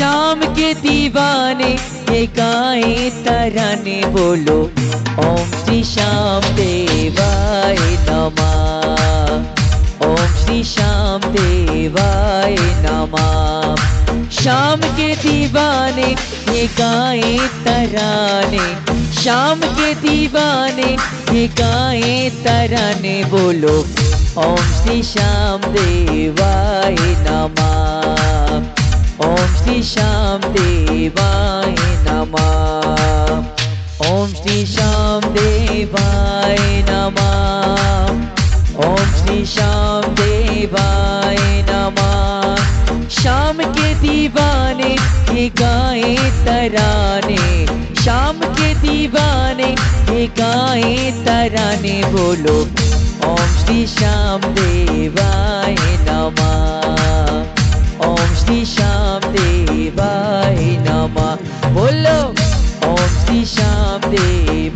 शाम के दीवाने ये गाए तराने, बोलो ओम श्री श्याम देवाय नमः, ओम श्री श्याम देवाय नमः। शाम के दीवाने ये गाए तराने, शाम के दीवाने ये गाए तराने, बोलो ओम श्री श्याम देवाय नमः, ओम श्री श्याम देवाय नमः, ओम श्री श्याम देवाय नमः, ओम श्री श्याम देवाय नमः। शाम के दीवाने ये गाए तराने, शाम के दीवाने ये गाए तराने, बोलो ओम श्री श्याम देवाय नमः, ओम श्री श्याम देवाय नमः, बोलो ओम श्री श्याम देवाय